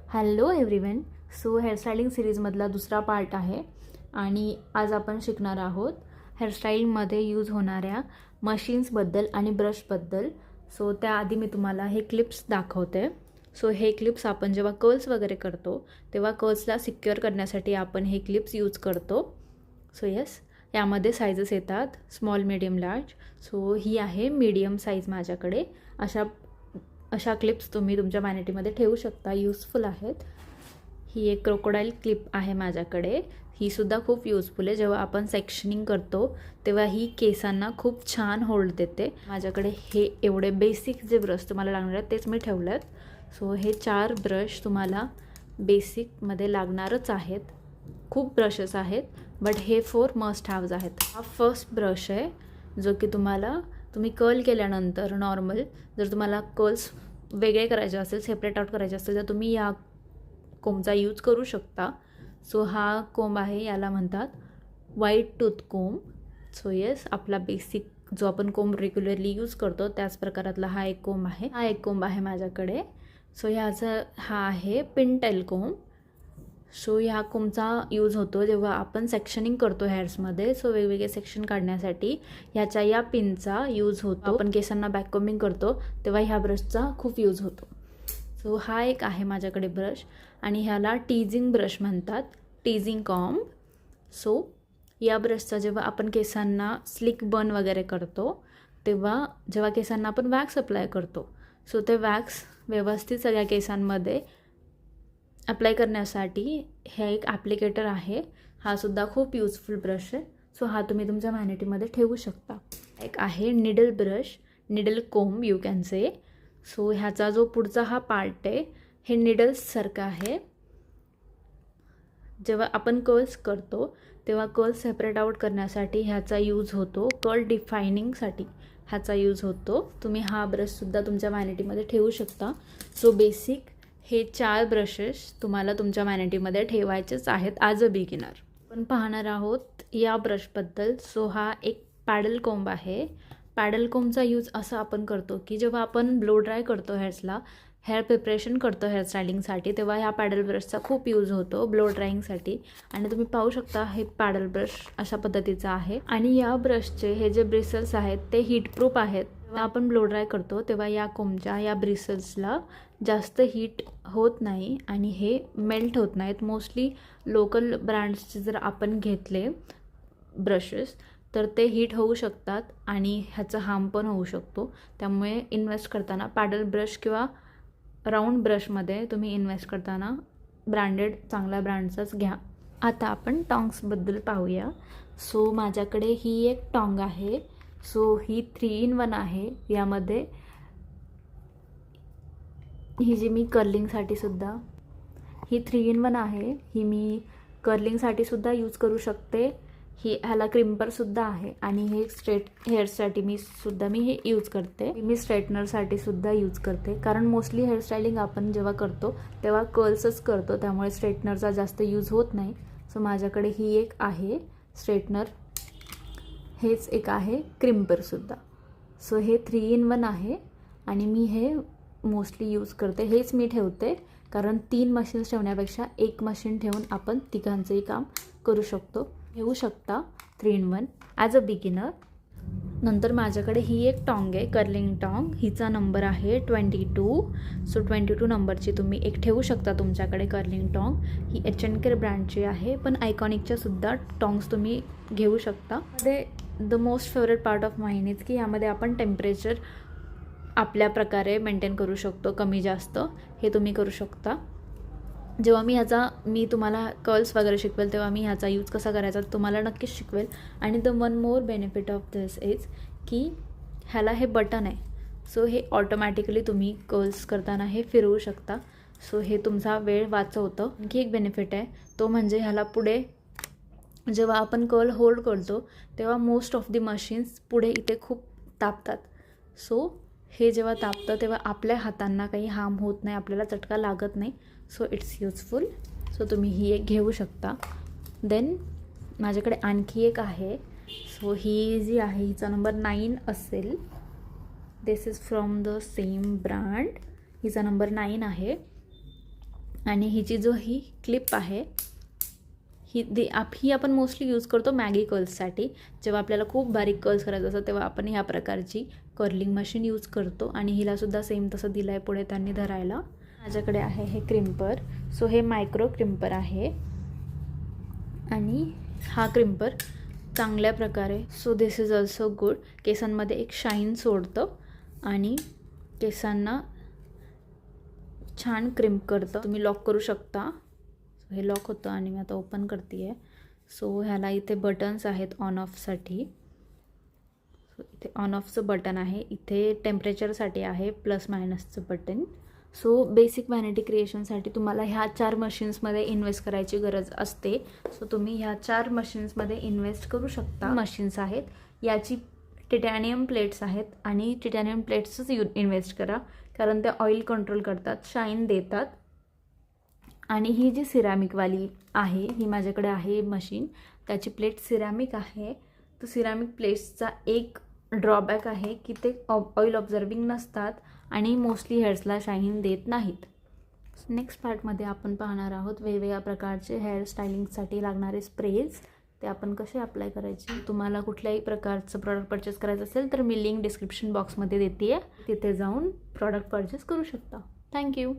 Hello everyone. So हेअरस्टायलिंग सिरीजमधला दुसरा part आहे आणि आज आपण शिकणार आहोत हेअरस्टाईलमध्ये यूज होणाऱ्या मशीन्सबद्दल आणि ब्रशबद्दल. सो त्याआधी मी तुम्हाला हे क्लिप्स दाखवते. सो हे क्लिप्स आपण जेव्हा कर्ल्स वगैरे करतो तेव्हा कर्ल्सला सिक्युअर करण्यासाठी आपण हे क्लिप्स यूज करतो. सो येस, यामध्ये साईजेस येतात स्मॉल, मीडियम, लार्ज. सो ही आहे मीडियम साईज माझ्याकडे. अशा क्लिप्स तुम्ही तुमच्या वॅनिटीमध्ये ठेवू शकता, यूजफुल आहेत. ही एक क्रोकोडाईल क्लिप आहे माझ्याकडे. ही सुद्धा खूप यूजफुल आहे. जेव्हा आपण सेक्शनिंग करतो तेव्हा ही केसांना खूप छान होल्ड देते. माझ्याकडे हे एवढे बेसिक जे ब्रश तुम्हाला लागणार आहेत तेच मी ठेवले आहेत. सो हे 4 ब्रश तुम्हाला बेसिकमध्ये लागणारच आहेत. खूप ब्रशेस आहेत बट हे 4 मस्ट हॅव्ज आहेत. हा फर्स्ट ब्रश आहे जो की तुम्ही कर्ल केल्यानंतर नॉर्मल जर तुम्हाला कर्ल्स वेगळे करायचे असेल, सेपरेट आउट करायचे असेल तर तुम्ही या कोंबचा यूज करू शकता. सो हा कोंब आहे, याला म्हणतात व्हाईट टूथ कोंब. सो येस, आपला बेसिक जो आपण कोंब रेग्युलरली यूज करतो त्याच प्रकारातला हा एक कोंब आहे. हा एक कोंब आहे माझ्याकडे. सो हा आहे पिनटेल कोंब. सो ह्या कोंबचा यूज होतो जेव्हा आपण सेक्शनिंग करतो हेअर्समध्ये. सो वेगवेगळे सेक्शन काढण्यासाठी या पिनचा यूज होतो. आपण केसांना बॅक कोम्बिंग करतो तेव्हा ह्या ब्रशचा खूप यूज होतो. सो हा एक आहे माझ्याकडे ब्रश आणि ह्याला टीजिंग ब्रश म्हणतात, टीजिंग कॉम्ब. सो या ब्रशचा जेव्हा आपण केसांना स्लिक बन वगैरे करतो तेव्हा जेव्हा केसांना आपण वॅक्स अप्लाय करतो सो ते वॅक्स व्यवस्थित सगळ्या केसांमध्ये अप्लाय करण्यासाठी हे एक ॲप्लिकेटर आहे. हा सुद्धा खूप यूजफुल ब्रश आहे. सो हा तुम्ही तुमच्या व्हॅनिटीमध्ये ठेवू शकता. एक आहे निडल ब्रश, निडल कोंब यू कॅन से. सो ह्याचा जो पुढचा हा पार्ट आहे हे निडल्ससारखं आहे. जेव्हा आपण कर्ल्स करतो तेव्हा कर्ल्स सेपरेट आउट करण्यासाठी ह्याचा यूज होतो. कर्ल डिफायनिंगसाठी ह्याचा यूज होतो. तुम्ही हा ब्रशसुद्धा तुमच्या व्हॅनिटीमध्ये ठेवू शकता. सो बेसिक हे 4 ब्रशेस तुम्हाला तुमच्या व्हॅनिटीमध्ये ठेवायचेच आहेत ॲज अ बिगिनर. आपण पाहणार आहोत या ब्रशबद्दल. सो हा एक पॅडल कोंब आहे. पॅडल कोंबचा यूज असा आपण करतो की जेव्हा आपण ब्लो ड्राय करतो हेअर्सला, हेअर प्रिपरेशन करतो हेअरस्टायलिंगसाठी, तेव्हा ह्या पॅडल ब्रशचा खूप यूज होतो ब्लो ड्रायिंगसाठी. आणि तुम्ही पाहू शकता हे पॅडल ब्रश अशा पद्धतीचा आहे. आणि या ब्रशचे हे जे ब्रिसल्स आहेत ते हीटप्रूफ आहेत. जेव्हा आपण ब्लो ड्राय करतो तेव्हा या कोंबच्या या ब्रिसल्सला जास्त हीट होत नाही आणि हे मेल्ट होत नाहीत. मोस्टली लोकल ब्रँड्सचे जर आपण घेतले ब्रशेस तर ते हीट होऊ शकतात आणि ह्याचा हार्म पण होऊ शकतो. त्यामुळे इन्व्हेस्ट करताना पॅडल ब्रश किंवा राऊंड ब्रशमध्ये तुम्ही इन्व्हेस्ट करताना ब्रँडेड चांगल्या ब्रँडचाच घ्या. आता आपण टॉंग्सबद्दल पाहूया. सो माझ्याकडे ही एक टॉंग आहे. सो ही 3 in 1 आहे. यामध्ये ही जी मी कर्लिंगसाठी सुद्धा ही 3 in 1 आहे. ही मी कर्लिंगसाठी सुद्धा यूज करू शकते. ह्याला क्रिम्परसुद्धा आहे आणि हे स्ट्रेट हेअरसाठी मी हे यूज करते. मी स्ट्रेटनरसाठी सुद्धा यूज करते कारण मोस्टली हेअरस्टायलिंग आपण जेव्हा करतो तेव्हा कर्ल्सच करतो, त्यामुळे स्ट्रेटनरचा जास्त यूज होत नाही. सो माझ्याकडे ही एक आहे स्ट्रेटनर. हेच एक आहे क्रिम्परसुद्धा. सो हे 3 in 1 आहे आणि मी हे मोस्टली यूज करते. हेच मी ठेवते कारण 3 मशीन्स ठेवण्यापेक्षा एक मशीन ठेवून आपण तिघांचंही काम करू शकतो. घेऊ शकता 3 in 1 ॲज अ बिगिनर. नंतर माझ्याकडे ही एक टॉंग आहे, कर्लिंग टॉंग. हिचा नंबर आहे 22. सो 22 नंबरची तुम्ही एक ठेवू शकता तुमच्याकडे कर्लिंग टॉंग. ही H&K ब्रँडची आहे पण आयकॉनिकच्या सुद्धा टॉंग्स तुम्ही घेऊ शकता. The most favourite part of mine is की यामध्ये आपण टेम्परेचर आपल्या प्रकारे मेंटेन करू शकतो, कमी जास्त हे तुम्ही करू शकता. जेव्हा मी तुम्हाला कर्ल्स वगैरे शिकवेल तेव्हा मी ह्याचा यूज कसा करायचा तुम्हाला नक्कीच शिकवेल. आणि the one more benefit of this is की ह्याला हे बटन आहे. सो हे ऑटोमॅटिकली तुम्ही कर्ल्स करताना हे फिरवू शकता. सो हे तुमचा वेळ वाचवतं. आणखी एक बेनिफिट आहे तो म्हणजे ह्याला पुढे जेव्हा आपण कर्ल होल्ड करतो तेव्हा मोस्ट ऑफ दी मशीन्स पुढे इथे खूप तापतात. सो हे जेव्हा तापतं तेव्हा आपल्या हातांना काही हार्म होत नाही, आपल्याला चटका लागत नाही. So it's useful. सो तुम्ही ही एक घेऊ शकता. देन माझ्याकडे आणखी एक आहे. सो ही जी आहे हिचा नंबर 9 असेल. This is from the same brand. हिचा नंबर 9 आहे. आणि हिची जो ही क्लिप आहे ही आपण मोस्टली यूज करतो मॅगी कर्ल्ससाठी. जेव्हा आपल्याला खूप बारीक कर्ल्स करायचं असतं तेव्हा आपण ह्या प्रकारची कर्लिंग मशीन यूज करतो. आणि हिलासुद्धा सेम तसं दिलं आहे पुढे त्यांनी धरायला. माझ्याकडे आहे हे क्रिम्पर. सो हे मायक्रो क्रिम्पर आहे आणि हा क्रिम्पर चांगल्या प्रकारे so this is also good. केसांमध्ये एक शाईन सोडतं आणि केसांना छान क्रिम्प करतं. तुम्ही लॉक करू शकता. हे लॉक होतं आणि मी आता ओपन करते आहे. सो ह्याला इथे बटन्स आहेत ऑन ऑफसाठी. सो इथे ऑन ऑफचं बटन आहे, इथे टेम्परेचरसाठी आहे प्लस मायनसचं बटन. सो बेसिक व्हॅनिटी क्रिएशनसाठी तुम्हाला ह्या 4 मशीन्समध्ये इन्व्हेस्ट करायची गरज असते. सो तुम्ही ह्या 4 मशीन्समध्ये इन्व्हेस्ट करू शकता. मशीन्स आहेत, याची टिटॅनियम प्लेट्स आहेत आणि टिटॅनियम प्लेट्सच इन्व्हेस्ट करा कारण ते ऑइल कंट्रोल करतात, शाईन देतात. आणि ही जी सिरॅमिकवाली आहे ही माझ्याकडे आहे मशीन, त्याची प्लेट सिरॅमिक आहे. तर सिरॅमिक प्लेट्सचा एक ड्रॉबॅक आहे की ते ऑइल ऑब्झर्विंग नसतात आणि मोस्टली हेअर्सला शाईन देत नाहीत. नेक्स्ट पार्टमध्ये आपण पाहणार आहोत वेगवेगळ्या प्रकारचे हेअर स्टायलिंगसाठी लागणारे स्प्रेज, ते आपण कसे अप्लाय करायचे. तुम्हाला कुठल्याही प्रकारचं प्रॉडक्ट परचेस करायचं असेल तर मी लिंक डिस्क्रिप्शन बॉक्समध्ये देते आहे, तिथे जाऊन प्रॉडक्ट परचेस करू शकता. थँक्यू.